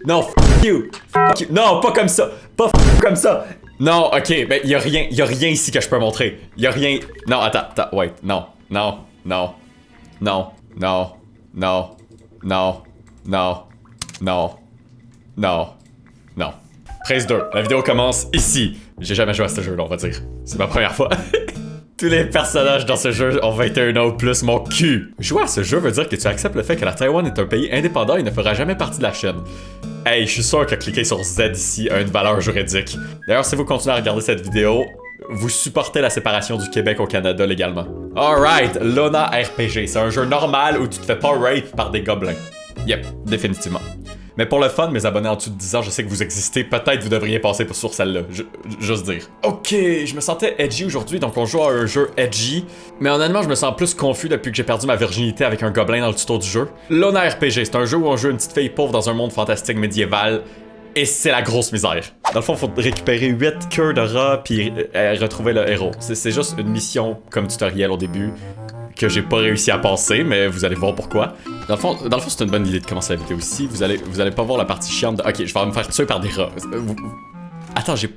Non, fuck you. Fuck you. Non, pas comme ça. Pas comme ça. Non, ok, ben y a rien ici que je peux montrer. Y a rien. Non, attends, wait, non, non, non, non, non, non, non, non, non, non, non. Phrase 2, la vidéo commence ici. J'ai jamais joué à ce jeu-là, on va dire. C'est ma première fois. Tous les personnages dans ce jeu ont 21 ans ou plus, mon cul. Jouer à ce jeu veut dire que tu acceptes le fait que la Taïwan est un pays indépendant et ne fera jamais partie de la Chine. Hey, je suis sûr que cliquer sur Z ici a une valeur juridique. D'ailleurs, si vous continuez à regarder cette vidéo, vous supportez la séparation du Québec au Canada légalement. Alright, Lona RPG, c'est un jeu normal où tu te fais pas rape par des gobelins. Yep, définitivement. Mais pour le fun, mes abonnés en dessous de 10 ans, je sais que vous existez, peut-être vous devriez passer sur celle-là, juste dire. Ok, je me sentais edgy aujourd'hui, donc on joue à un jeu edgy, mais honnêtement, je me sens plus confus depuis que j'ai perdu ma virginité avec un gobelin dans le tuto du jeu. Lona RPG, c'est un jeu où on joue une petite fille pauvre dans un monde fantastique médiéval, et c'est la grosse misère. Dans le fond, il faut récupérer 8 queues de rats, puis retrouver le héros. C'est juste une mission comme tutoriel au début, que j'ai pas réussi à passer, mais vous allez voir pourquoi. Dans le fond, c'est une bonne idée de commencer la vidéo ici. Vous allez pas voir la partie chiante de... Ok, je vais me faire tuer par des rats. Attends, j'ai...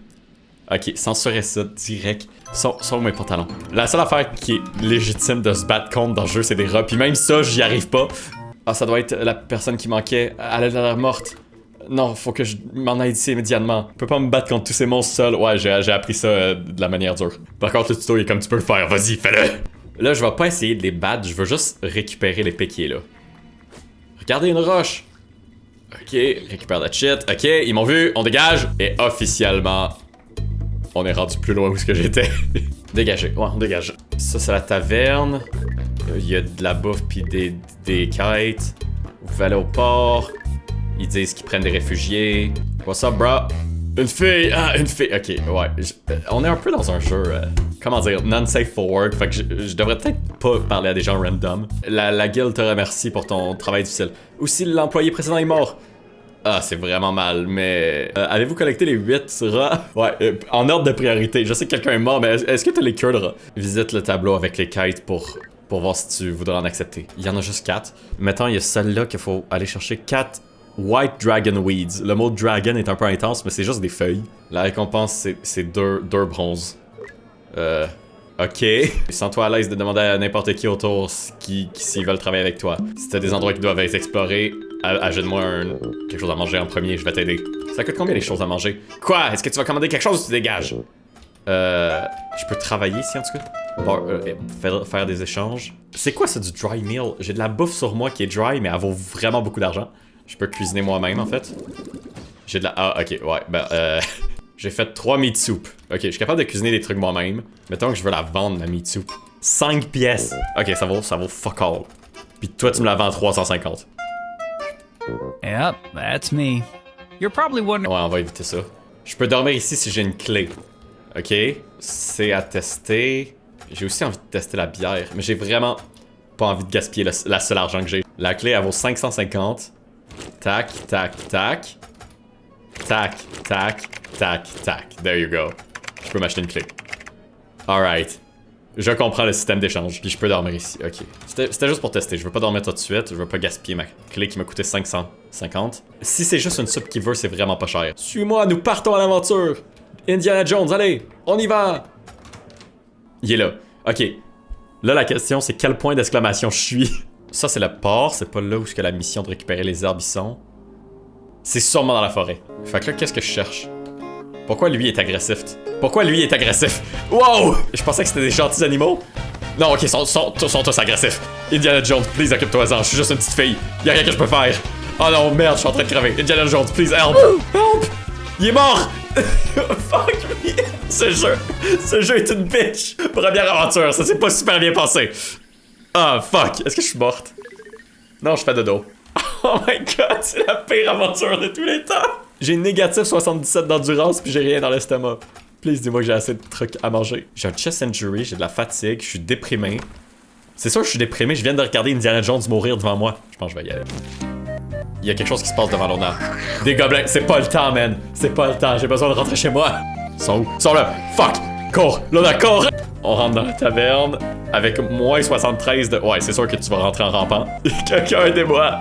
Ok, censurez ça, direct. Sans mes pantalons. La seule affaire qui est légitime de se battre contre dans le jeu, c'est des rats. Puis même ça, j'y arrive pas. Ah, ça doit être la personne qui manquait. Elle a l'air morte. Non, faut que je m'en aille d'ici immédiatement. Je peux pas me battre contre tous ces monstres seul. Ouais, j'ai appris ça de la manière dure. Par contre, le tuto il est comme tu peux le faire. Vas-y, fais-le. Là, je vais pas essayer de les battre, je veux juste récupérer l'épée qui est là. Regardez une roche. Ok, récupère la shit. Ok, ils m'ont vu, on dégage. Et officiellement, on est rendu plus loin où ce que j'étais. Dégagez, ouais, on dégage. Ça, c'est la taverne. Il y a de la bouffe puis des quêtes. Vous pouvez aller au port. Ils disent qu'ils prennent des réfugiés. What's up, bro? Une fille! Ah, une fille! Ok, ouais. On est un peu dans un jeu, comment dire, non-safe for work. Fait que je devrais peut-être pas parler à des gens random. La guilde te remercie pour ton travail difficile. Aussi, l'employé précédent est mort. Ah, c'est vraiment mal, mais... avez-vous collecté les 8 rats? Ouais, en ordre de priorité. Je sais que quelqu'un est mort, mais est-ce que t'as les queues de rats? Visite le tableau avec les quêtes pour voir si tu voudrais en accepter. Il y en a juste 4. Mettons, il y a celle-là qu'il faut aller chercher 4... White Dragon Weeds. Le mot dragon est un peu intense, mais c'est juste des feuilles. La récompense, c'est 2 bronzes. Ok. Sens-toi à l'aise de demander à n'importe qui autour s'ils veulent travailler avec toi. Si t'as des endroits qui doivent être explorés, ajoute-moi quelque chose à manger en premier, je vais t'aider. Ça coûte combien les choses à manger? Quoi? Est-ce que tu vas commander quelque chose ou tu dégages? Je peux travailler ici en tout cas? Faire des échanges. C'est quoi ça du dry meal? J'ai de la bouffe sur moi qui est dry, mais elle vaut vraiment beaucoup d'argent. Je peux cuisiner moi-même en fait. J'ai de la... Ah, ok, ouais, ben j'ai fait 3 meat soup. Ok, je suis capable de cuisiner des trucs moi-même. Mettons que je veux la vendre, ma meat soup. 5 pièces. Ok, ça vaut fuck all. Puis toi, tu me la vends 350. Yep, that's me. You're probably wondering... Ouais, on va éviter ça. Je peux dormir ici si j'ai une clé. Ok, c'est à tester. J'ai aussi envie de tester la bière, mais j'ai vraiment pas envie de gaspiller la seule argent que j'ai. La clé, elle vaut 550. Tac, tac, tac. Tac, tac, tac, tac. There you go. Je peux m'acheter une clé. Alright. Je comprends le système d'échange, puis je peux dormir ici. Ok. C'était juste pour tester. Je veux pas dormir tout de suite. Je veux pas gaspiller ma clé qui m'a coûté 550. Si c'est juste une soupe qu'il veut, c'est vraiment pas cher. Suis-moi, nous partons à l'aventure. Indiana Jones, allez, on y va. Il est là. Ok. Là, la question, c'est quel point d'exclamation je suis. Ça, c'est le port. C'est pas là où la mission de récupérer les herbes y sont. C'est sûrement dans la forêt. Fait que là, qu'est-ce que je cherche? Pourquoi lui est agressif? Pourquoi lui est agressif? Wow! Je pensais que c'était des gentils animaux. Non, ok, ils sont tous agressifs. Indiana Jones, please, occupe-toi-en. Je suis juste une petite fille. Y'a rien que je peux faire. Oh non, merde, je suis en train de crever. Indiana Jones, please, help! Help! Il est mort! Fuck me! Ce jeu est une bitch! Première aventure, ça s'est pas super bien passé. Ah, fuck! Est-ce que je suis morte? Non, je fais dodo. Oh my god, c'est la pire aventure de tous les temps! J'ai négatif 77 d'endurance puis j'ai rien dans l'estomac. Please, dis-moi que j'ai assez de trucs à manger. J'ai un chest injury, j'ai de la fatigue, je suis déprimé. C'est sûr que je suis déprimé, je viens de regarder Indiana Jones mourir devant moi. Je pense que je vais y aller. Il y a quelque chose qui se passe devant Lona. Des gobelins, c'est pas le temps, man. C'est pas le temps, j'ai besoin de rentrer chez moi. Ils sont où? Ils sont là! Fuck! Cours! Lona, cours! On rentre dans la taverne avec moins 73 de... Ouais, c'est sûr que tu vas rentrer en rampant. Quelqu'un aidez-moi!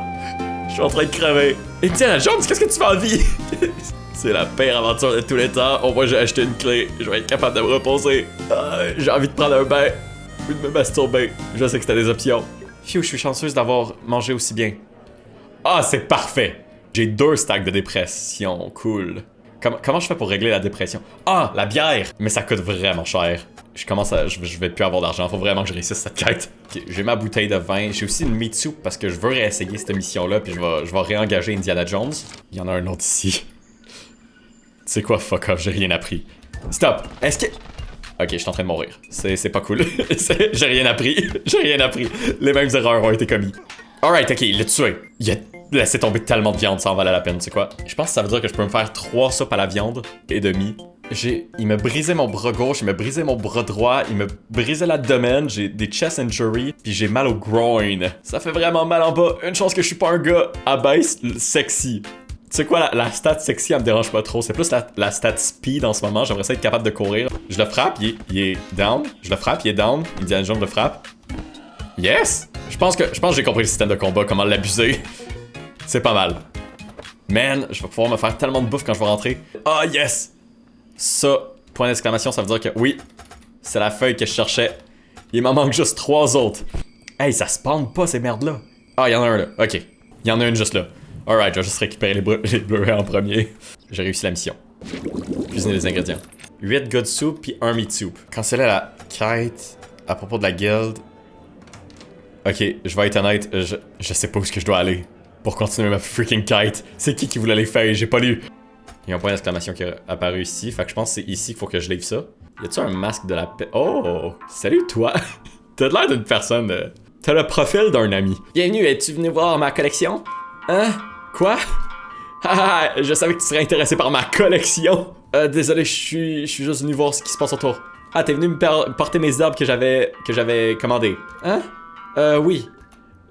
Je suis en train de crever. Indiana Jones, qu'est-ce que tu fais en vie? C'est la pire aventure de tous les temps. Au moins, j'ai acheté une clé. Je vais être capable de me reposer. J'ai envie de prendre un bain. Ou de me masturber. Je sais que c'était des options. Phew, je suis chanceuse d'avoir mangé aussi bien. Ah, c'est parfait. J'ai 2 stacks de dépression. Cool. Comment je fais pour régler la dépression? Ah, la bière! Mais ça coûte vraiment cher. Je vais plus avoir d'argent. Faut vraiment que je réussisse cette quête. Ok, j'ai ma bouteille de vin. J'ai aussi une meat soup parce que je veux réessayer cette mission-là. Puis je vais réengager Indiana Jones. Il y en a un autre ici. Tu sais quoi, fuck off, j'ai rien appris. Stop! Est-ce que... Ok, je suis en train de mourir. C'est pas cool. J'ai rien appris. J'ai rien appris. Les mêmes erreurs ont été commises. Alright, ok, il l'a tué. Il a laissé tomber tellement de viande, ça en valait la peine, tu sais quoi? Je pense que ça veut dire que je peux me faire 3 soupes à la viande et demi. Il m'a brisé mon bras gauche, il m'a brisé mon bras droit, il m'a brisé l'abdomen, j'ai des chest injuries, puis j'ai mal au groin. Ça fait vraiment mal en bas. Une chance que je suis pas un gars à base sexy. Tu sais quoi, la stat sexy, elle me dérange pas trop. C'est plus la stat speed en ce moment. J'aimerais ça être capable de courir. Je le frappe, il est down. Je le frappe, il est down. Indiana Jones le frappe. Yes! Je pense que j'ai compris le système de combat, comment l'abuser. C'est pas mal. Man, je vais pouvoir me faire tellement de bouffe quand je vais rentrer. Ah, yes! Ça, point d'exclamation, ça veut dire que oui, c'est la feuille que je cherchais. Il m'en manque juste 3 autres. Hey, ça spawn pas ces merdes-là. Ah, il y en a un là. Ok. Il y en a une juste là. Alright, je vais juste récupérer les Blu-ray en premier. J'ai réussi la mission. Cuisiner les ingrédients. 8 good soup puis 1 meat soup. Canceller la quête à propos de la guilde. Ok, je vais être honnête, je sais pas où est-ce que je dois aller pour continuer ma freaking quête. C'est qui voulait les feuilles? J'ai pas lu. Il y a un point d'exclamation qui est apparu ici, fait que je pense que c'est ici qu'il faut que je livre ça. Y a-tu un masque de la paix? Oh! Salut toi! T'as l'air d'une personne... T'as le profil d'un ami. Bienvenue, es-tu venu voir ma collection? Hein? Quoi? Haha, je savais que tu serais intéressé par ma collection. Désolé, je suis juste venu voir ce qui se passe autour. Ah, t'es venu me porter mes arbres que j'avais commandés. Hein? Oui.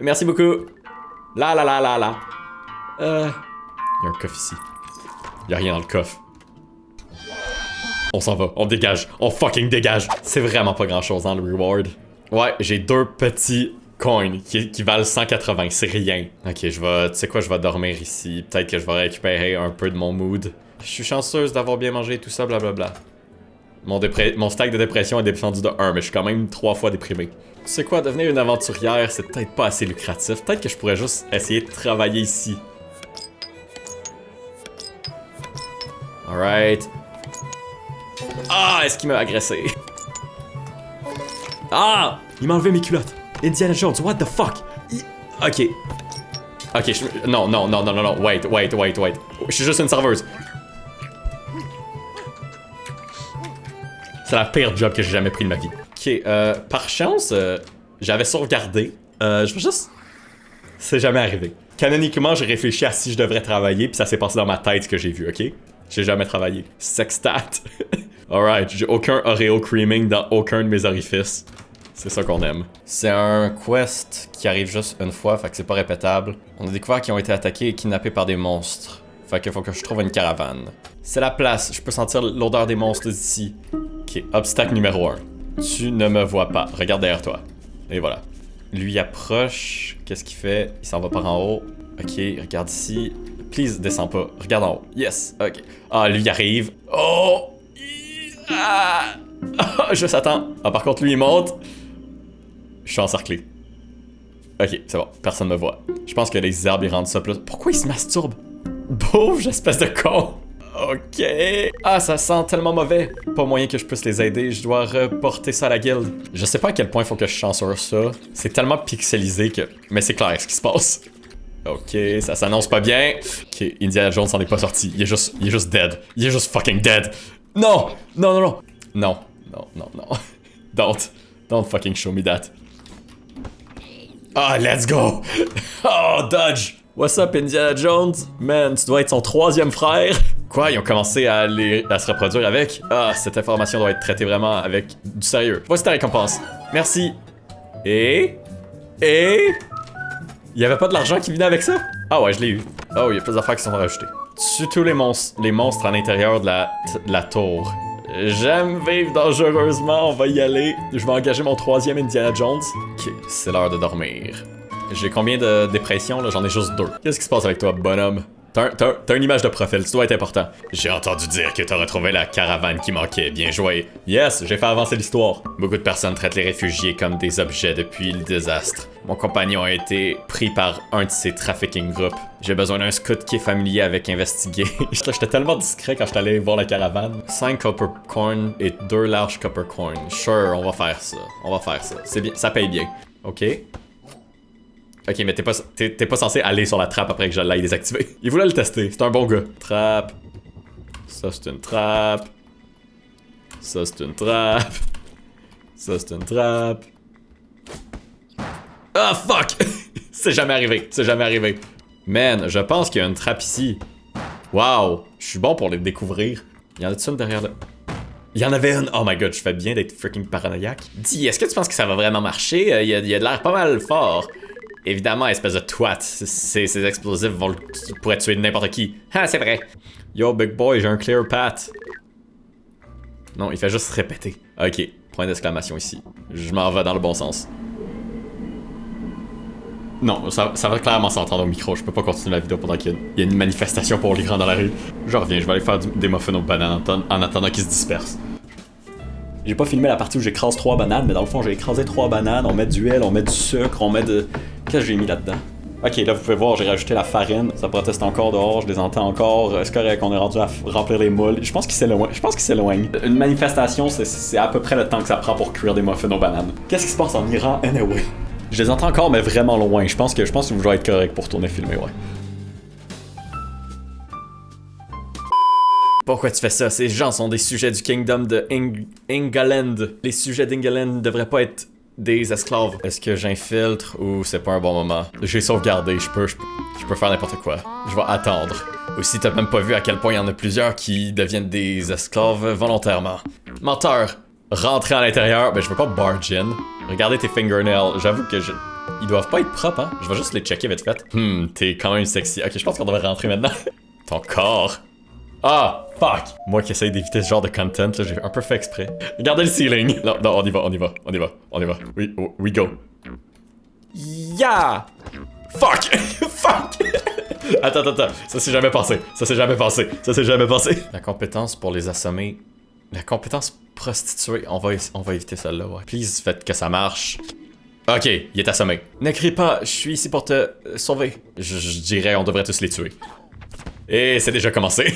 Merci beaucoup. Là. Il y a un coffre ici. Il y a rien dans le coffre. On s'en va, on dégage, on fucking dégage. C'est vraiment pas grand chose dans le reward. Ouais, j'ai 2 petits coins qui valent 180, c'est rien. Ok, tu sais quoi, je vais dormir ici. Peut-être que je vais récupérer un peu de mon mood. Je suis chanceuse d'avoir bien mangé et tout ça, blablabla. Mon stack de dépression est descendu de 1, mais je suis quand même 3 fois déprimé. Tu sais quoi, devenir une aventurière, c'est peut-être pas assez lucratif. Peut-être que je pourrais juste essayer de travailler ici. Alright. Ah, est-ce qu'il m'a agressé? Ah! Il m'a enlevé mes culottes. Indiana Jones, what the fuck? Ok. Ok, non. Wait. Je suis juste une serveuse. C'est la pire job que j'ai jamais pris de ma vie. Ok, par chance, j'avais sauvegardé. Je veux juste... C'est jamais arrivé. Canoniquement, j'ai réfléchi à si je devrais travailler, puis ça s'est passé dans ma tête ce que j'ai vu, ok? J'ai jamais travaillé. Sextat. Alright, j'ai aucun Oreo creaming dans aucun de mes orifices. C'est ça qu'on aime. C'est un quest qui arrive juste une fois, fait que c'est pas répétable. On a découvert qu'ils ont été attaqués et kidnappés par des monstres. Fait qu'il faut que je trouve une caravane. C'est la place, je peux sentir l'odeur des monstres d'ici. Ok, obstacle numéro 1. Tu ne me vois pas, regarde derrière toi. Et voilà. Lui approche, qu'est-ce qu'il fait? Il s'en va par en haut. Ok, regarde ici. Please, descends pas. Regarde en haut. Yes, ok. Ah, lui arrive. Oh! Ah! Juste attends. Ah, par contre, lui, il monte. Je suis encerclé. Ok, c'est bon. Personne me voit. Je pense que les arbres, ils rendent ça plus... Pourquoi il se masturbe? Pauvre espèce de con. Ok. Ah, ça sent tellement mauvais. Pas moyen que je puisse les aider. Je dois reporter ça à la guilde. Je sais pas à quel point il faut que je censure ça. C'est tellement pixelisé que... Mais c'est clair ce qui se passe. Ok, ça s'annonce pas bien. Ok, Indiana Jones s'en est pas sorti. Il est juste dead. Il est juste fucking dead. Non. Non. Don't fucking show me that. Ah, let's go. Oh, dodge. What's up, Indiana Jones? Man, tu dois être son 3e frère. Quoi, ils ont commencé à se reproduire avec? Ah, cette information doit être traitée vraiment avec du sérieux. Voici ta récompense. Merci. Et... Il y avait pas de l'argent qui venait avec ça? Ah ouais, je l'ai eu. Oh, il y a plus d'affaires qui sont rajoutées. Tue tous les monstres à l'intérieur de la tour. J'aime vivre dangereusement, on va y aller. Je vais engager mon 3e Indiana Jones. Ok, c'est l'heure de dormir. J'ai combien de dépression, là? J'en ai juste 2. Qu'est-ce qui se passe avec toi, bonhomme? T'as une image de profil, ça doit être important. J'ai entendu dire que t'as retrouvé la caravane qui manquait, bien joué. Yes, j'ai fait avancer l'histoire. Beaucoup de personnes traitent les réfugiés comme des objets depuis le désastre. Mon compagnon a été pris par un de ces trafficking groupes. J'ai besoin d'un scout qui est familier avec investiguer. J'étais tellement discret quand j'étais allé voir la caravane. 5 copper coins et 2 larges copper coins. Sure, on va faire ça. On va faire ça. C'est bien, ça paye bien. Ok. Ok, mais t'es pas censé aller sur la trappe après que je l'aille désactiver. Il voulait le tester, c'est un bon gars. Trappe. Ça, c'est une trappe. Ça, c'est une trappe. Ça, c'est une trappe. Ah, fuck! C'est jamais arrivé, c'est jamais arrivé. Man, je pense qu'il y a une trappe ici. Wow, je suis bon pour les découvrir. Il y en a-tu une derrière là? Il y en avait une. Oh my god, je fais bien d'être freaking paranoïaque. Dis, est-ce que tu penses que ça va vraiment marcher? Il y a de l'air pas mal fort. Évidemment, espèce de twat, ces explosifs pourraient tuer n'importe qui. Ah, c'est vrai. Yo, big boy, j'ai un clear path. Non, il fait juste répéter. Ok, point d'exclamation ici. Je m'en vais dans le bon sens. Non, ça va clairement s'entendre au micro. Je peux pas continuer la vidéo pendant qu'il y a une manifestation pour les grands dans la rue. Je reviens, je vais aller faire des muffins aux bananes en attendant qu'ils se dispersent. J'ai pas filmé la partie où j'écrase 3 bananes, mais dans le fond, j'ai écrasé 3 bananes. On met du huile, on met du sucre, on met de... Qu'est-ce que j'ai mis là-dedans? Ok, là, vous pouvez voir, j'ai rajouté la farine. Ça proteste encore dehors, je les entends encore. C'est correct, on est rendu à remplir les moules. Je pense qu'il s'éloigne. Une manifestation, c'est à peu près le temps que ça prend pour cuire des muffins aux bananes. Qu'est-ce qui se passe en Iran, anyway? Je les entends encore, mais vraiment loin. Je pense que je vais être correct pour tourner filmer, ouais. Pourquoi tu fais ça? Ces gens sont des sujets du Kingdom de Ingaland. Les sujets d'Ingaland ne devraient pas être des esclaves. Est-ce que j'infiltre ou c'est pas un bon moment? J'ai sauvegardé, je peux faire n'importe quoi. Je vais attendre. Aussi, t'as même pas vu à quel point il y en a plusieurs qui deviennent des esclaves volontairement. Menteur! Rentrer à l'intérieur, ben je veux pas barge in. Regardez tes fingernails, j'avoue que ils doivent pas être propres, hein? Je vais juste les checker vite fait. T'es quand même sexy. Ok, je pense qu'on devrait rentrer maintenant. Ton corps. Ah, fuck! Moi qui essaye d'éviter ce genre de content, là, j'ai un peu fait exprès. Regardez le ceiling! Non, on y va. We go. Yeah! Fuck! Fuck! Attends. Ça s'est jamais passé. La compétence pour les assommer. La compétence prostituée. On va éviter celle-là, ouais. Please, faites que ça marche. Ok, il est assommé. Ne crie pas, je suis ici pour te sauver. Je dirais, on devrait tous les tuer. Et c'est déjà commencé.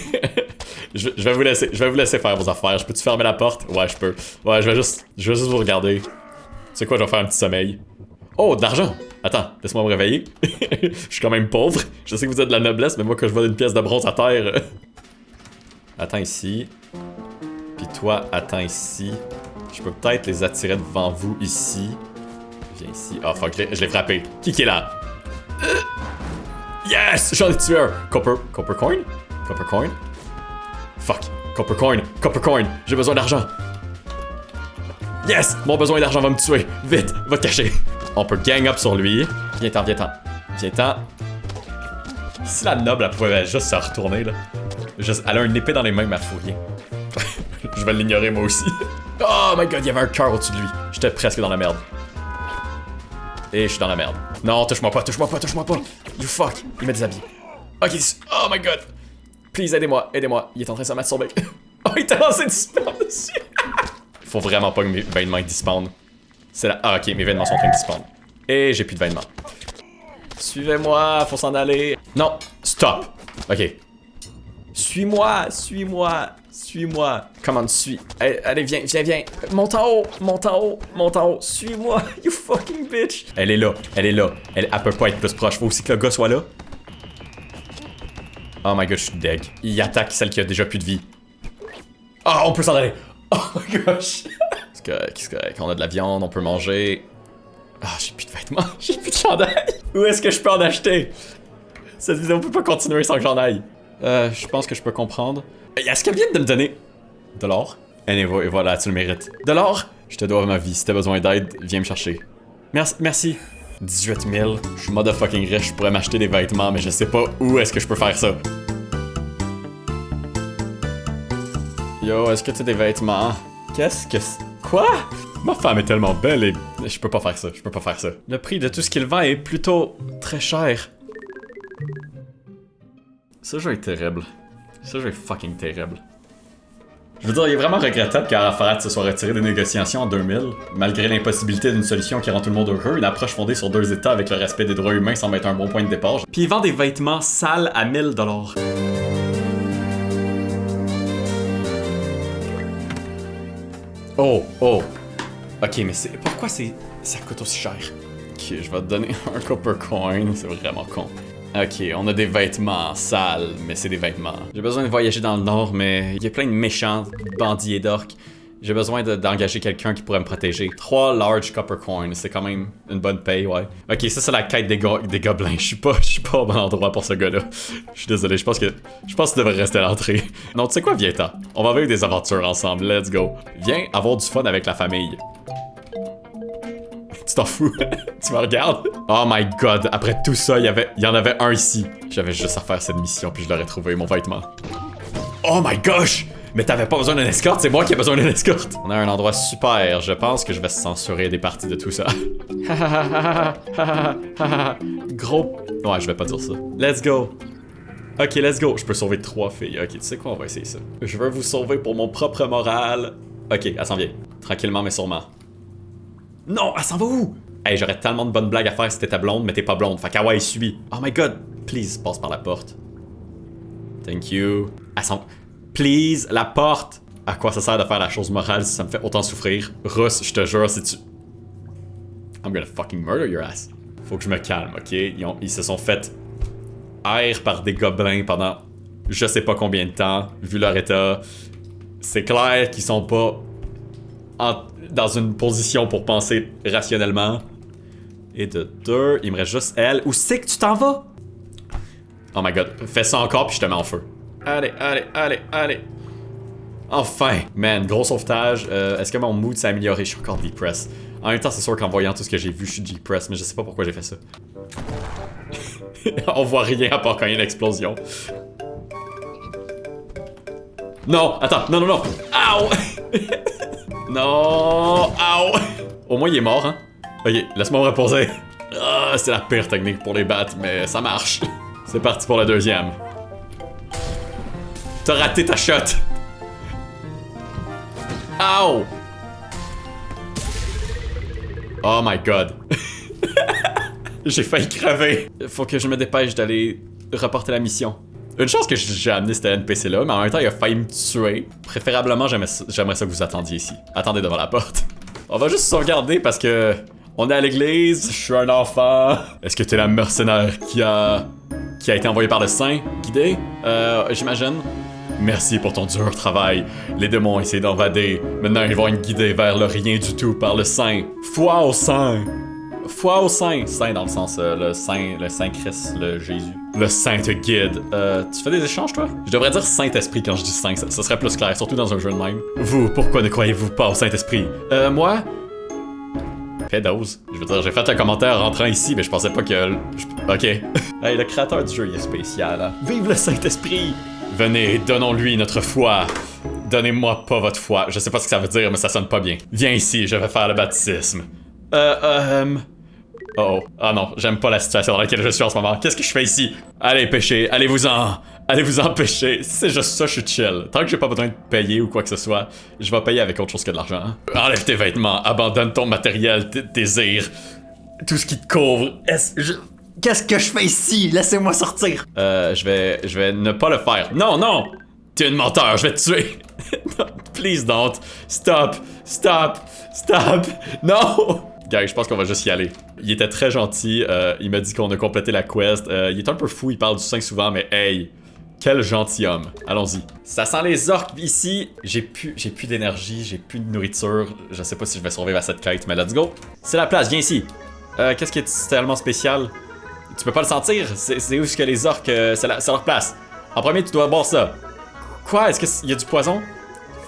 je vais vous laisser faire vos affaires. Je peux-tu fermer la porte? Ouais, je peux. Ouais, je vais juste vous regarder. Tu sais quoi, je vais faire un petit sommeil. Oh, de l'argent! Attends, laisse-moi me réveiller. Je suis quand même pauvre. Je sais que vous êtes de la noblesse, mais moi, quand je vois une pièce de bronze à terre... Attends ici. Puis toi, attends ici. Je peux peut-être les attirer devant vous ici. Viens ici. Ah, fuck, je l'ai frappé. Qui est là? Yes! J'en ai tué un! Copper coin? Copper coin? Fuck! Copper coin! J'ai besoin d'argent! Yes! Mon besoin d'argent va me tuer! Vite! Va te cacher! On peut gang up sur lui. Viens-t'en. Si la noble, elle pouvait juste se retourner, là. Elle a une épée dans les mains, ma fouille. Je vais l'ignorer, moi aussi. Oh my god, il y avait un cœur au-dessus de lui. J'étais presque dans la merde. Et je suis dans la merde. Non, touche-moi pas. You fuck. Il m'a déshabillé. Ok, oh my god. Please, aidez-moi. Il est en train de se masturber. Oh, il t'a lancé du spawn dessus. Faut vraiment pas que mes vêtements dispawnent. C'est là. Ah, ok, mes vêtements sont en train de dispawn. Et j'ai plus de vêtements. Suivez-moi, faut s'en aller. Non, stop. Ok. Suis-moi. Comment tu suis? Allez, viens. Monte en haut. Suis-moi, you fucking bitch. Elle est là. Elle peut pas être plus proche. Faut aussi que le gars soit là. Oh my god, je suis deg. Il attaque celle qui a déjà plus de vie. Ah, on peut s'en aller. Oh my gosh. C'est correct. On a de la viande, on peut manger. Ah, j'ai plus de vêtements. J'ai plus de chandail. Où est-ce que je peux en acheter? Cette vidéo peut pas continuer sans que j'en aille. Je pense que je peux comprendre. Est-ce qu'elle vient de me donner de l'or? Et voilà, tu le mérites. De l'or? Je te dois ma vie. Si t'as besoin d'aide, viens me chercher. Merci. 18 000. Je suis motherfucking riche. Je pourrais m'acheter des vêtements, mais je sais pas où est-ce que je peux faire ça. Yo, est-ce que t'as des vêtements? Quoi? Ma femme est tellement belle et... Je peux pas faire ça, je peux pas faire ça. Le prix de tout ce qu'il vend est plutôt très cher. Ce jeu est terrible. Ce jeu est fucking terrible. Je veux dire, il est vraiment regrettable qu'Arafat se soit retiré des négociations en 2000, malgré l'impossibilité d'une solution qui rend tout le monde heureux, une approche fondée sur 2 États avec le respect des droits humains semble être un bon point de départ. Puis il vend des vêtements sales à 1000 $. Oh, oh. Ok, mais c'est... Pourquoi ça coûte aussi cher? Ok, je vais te donner un copper coin, c'est vraiment con. Ok, on a des vêtements sales, mais c'est des vêtements. J'ai besoin de voyager dans le nord, mais il y a plein de méchants bandits et d'orques. J'ai besoin d'engager quelqu'un qui pourrait me protéger. 3 large copper coins, c'est quand même une bonne paye, ouais. Ok, ça c'est la quête des gobelins. Je suis pas au bon endroit pour ce gars-là. Je suis désolé, je pense que tu devrais rester à l'entrée. Non, tu sais quoi, viens-t'en. On va vivre des aventures ensemble, let's go. Viens avoir du fun avec la famille. Tu t'en fous? Tu me regardes? Oh my god, après tout ça, il y en avait un ici. J'avais juste à faire cette mission, puis je l'aurais trouvé, mon vêtement. Oh my gosh! Mais t'avais pas besoin d'une escorte, c'est moi qui ai besoin d'une escorte. On a un endroit super, je pense que je vais censurer des parties de tout ça. Gros... Ouais, je vais pas dire ça. Let's go. Ok, let's go. Je peux sauver 3 filles. Ok, tu sais quoi, on va essayer ça. Je veux vous sauver pour mon propre moral. Ok, elle s'en vient. Tranquillement, mais sûrement. Non, elle s'en va où? Hey, j'aurais tellement de bonnes blagues à faire si t'étais blonde, mais t'es pas blonde. Fait qu'Awa, subit. Oh my god. Please, passe par la porte. Thank you. Elle s'en... Please, la porte. À quoi ça sert de faire la chose morale si ça me fait autant souffrir? Russ, je te jure, si tu... I'm gonna fucking murder your ass. Faut que je me calme, ok? Ils se sont fait haïr par des gobelins pendant je sais pas combien de temps, vu leur état. C'est clair qu'ils sont pas dans une position pour penser rationnellement. Et de 2, il me reste juste elle. Où c'est que tu t'en vas? Oh my god, fais ça encore puis je te mets en feu. Allez, allez, allez, allez. Enfin, man, gros sauvetage. Est-ce que mon mood s'est amélioré? Je suis encore depressed. En même temps, c'est sûr qu'en voyant tout ce que j'ai vu, je suis depressed, mais je sais pas pourquoi j'ai fait ça. On voit rien à part quand il y a une explosion. Non, attends, non, non, non. Ow! Non, ow! Au moins, il est mort, hein? Ok, laisse-moi me reposer. Ah, c'est la pire technique pour les battre, mais ça marche. C'est parti pour la deuxième. T'as raté ta shot. Ow! Oh my god. J'ai failli crever. Faut que je me dépêche d'aller reporter la mission. Une chance que j'ai amené cet NPC-là, mais en même temps, il a failli me tuer. Préférablement, j'aimerais ça que vous attendiez ici. Attendez devant la porte. On va juste sauvegarder parce que... On est à l'église, je suis un enfant. Est-ce que t'es la mercenaire qui a été envoyée par le Saint, guidé? J'imagine. Merci pour ton dur travail. Les démons ont essayé d'envader. Maintenant, ils vont être guidés vers le rien du tout par le Saint. Foi au Saint. Foi au Saint. Saint dans le sens, le Saint Christ, le Jésus. Le Saint te guide. Tu fais des échanges, toi? Je devrais dire Saint-Esprit quand je dis Saint, ça serait plus clair, surtout dans un jeu de même. Vous, pourquoi ne croyez-vous pas au Saint-Esprit? Moi? Pédose. Je veux dire, j'ai fait un commentaire en rentrant ici, mais je pensais pas que... Ok. Hey, le créateur du jeu, il est spécial, hein? Vive le Saint-Esprit! Venez, donnons-lui notre foi. Donnez-moi pas votre foi. Je sais pas ce que ça veut dire, mais ça sonne pas bien. Viens ici, je vais faire le baptisme. Oh. Ah non, j'aime pas la situation dans laquelle je suis en ce moment. Qu'est-ce que je fais ici? Allez, pêchez, allez-vous-en. Allez-vous-en pêcher. Si c'est juste ça, je suis chill. Tant que j'ai pas besoin de payer ou quoi que ce soit, je vais payer avec autre chose que de l'argent. Enlève tes vêtements, abandonne ton matériel, tes désirs, tout ce qui te couvre. Qu'est-ce que je fais ici? Laissez-moi sortir. Je vais ne pas le faire. Non, non! T'es une menteur, je vais te tuer. Please don't. Stop. Non! Gars, je pense qu'on va juste y aller. Il était très gentil, il m'a dit qu'on a complété la quest. Il est un peu fou, il parle du Saint souvent, mais hey, quel gentilhomme. Allons-y. Ça sent les orques ici. J'ai plus d'énergie, j'ai plus de nourriture. Je sais pas si je vais survivre à cette quête, mais let's go. C'est la place, viens ici. Qu'est-ce qui est tellement spécial? Tu peux pas le sentir? C'est où est-ce que les orques, c'est leur place. En premier, tu dois boire ça. Quoi? Est-ce qu'il y a du poison?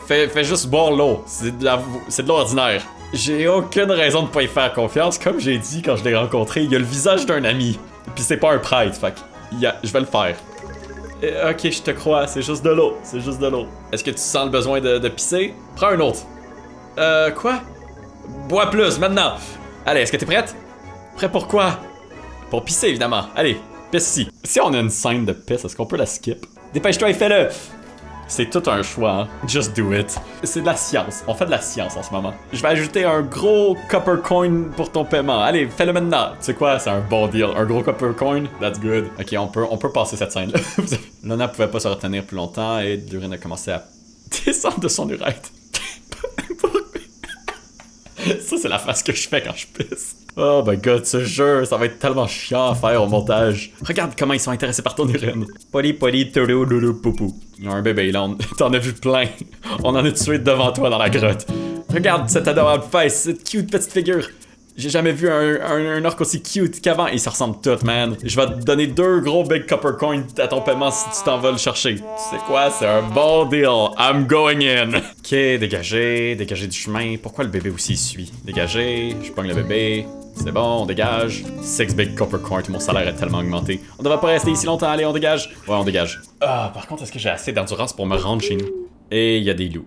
Fais juste boire l'eau. C'est de l'eau ordinaire. J'ai aucune raison de pas y faire confiance. Comme j'ai dit quand je l'ai rencontré, il a le visage d'un ami. Puis c'est pas un prêtre, fait que je vais le faire. Ok, je te crois, c'est juste de l'eau. Est-ce que tu sens le besoin de pisser? Prends un autre. Quoi? Bois plus, maintenant! Allez, est-ce que t'es prête? Prêt pour quoi? Pour pisser, évidemment. Allez, pisse ici. Si on a une scène de pisse, est-ce qu'on peut la skip? Dépêche-toi et fais-le! C'est tout un choix, hein. Just do it. C'est de la science. On fait de la science en ce moment. Je vais ajouter un gros copper coin pour ton paiement. Allez, fais-le maintenant. Tu sais quoi? C'est un bon deal. Un gros copper coin? That's good. Ok, on peut passer cette scène-là. Luna pouvait pas se retenir plus longtemps et l'urine a commencé à descendre de son urètre. Ça, c'est la face que je fais quand je pisse. Oh my god, ce jeu, ça va être tellement chiant à faire au montage. Regarde comment ils sont intéressés par ton urine. Poli poli tourou loulou poupou. Il y a un bébé là, t'en as vu plein. On en a tué devant toi dans la grotte. Regarde cette adorable face, cette cute petite figure. J'ai jamais vu un orc aussi cute qu'avant. Ils se ressemblent tous, man. Je vais te donner 2 gros big copper coins à ton paiement si tu t'en vas le chercher. Tu sais quoi? C'est un bon deal. I'm going in. Ok, dégagez du chemin. Pourquoi le bébé aussi suit? Dégagez, je pogne le bébé. C'est bon, on dégage. 6 big copper coins, mon salaire est tellement augmenté. On devrait pas rester ici longtemps, allez, on dégage. Ouais, on dégage. Ah, par contre, est-ce que j'ai assez d'endurance pour me rendre chez nous? Et il y a des loups.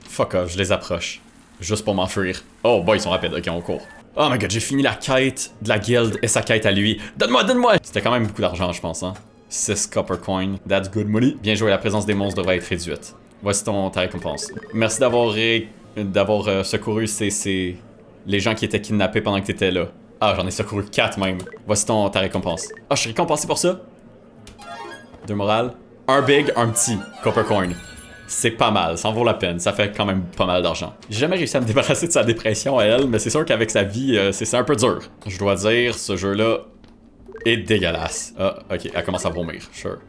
Fuck off, je les approche. Juste pour m'enfuir. Oh boy, ils sont rapides, ok, on court. Oh my god, j'ai fini la quête de la guilde et sa quête à lui. Donne-moi! C'était quand même beaucoup d'argent, je pense, hein. 6 copper coins, that's good money. Bien joué, la présence des monstres devrait être réduite. Voici ta récompense. Merci d'avoir secouru les gens qui étaient kidnappés pendant que t'étais là. Ah, j'en ai secouru 4 même. Voici ta récompense. Ah, je suis récompensé pour ça? 2 morale. Un big, un petit copper coin. C'est pas mal, ça en vaut la peine, ça fait quand même pas mal d'argent. J'ai jamais réussi à me débarrasser de sa dépression à elle, mais c'est sûr qu'avec sa vie, c'est un peu dur. Je dois dire, ce jeu-là est dégueulasse. Ah, ok, elle commence à vomir, sure.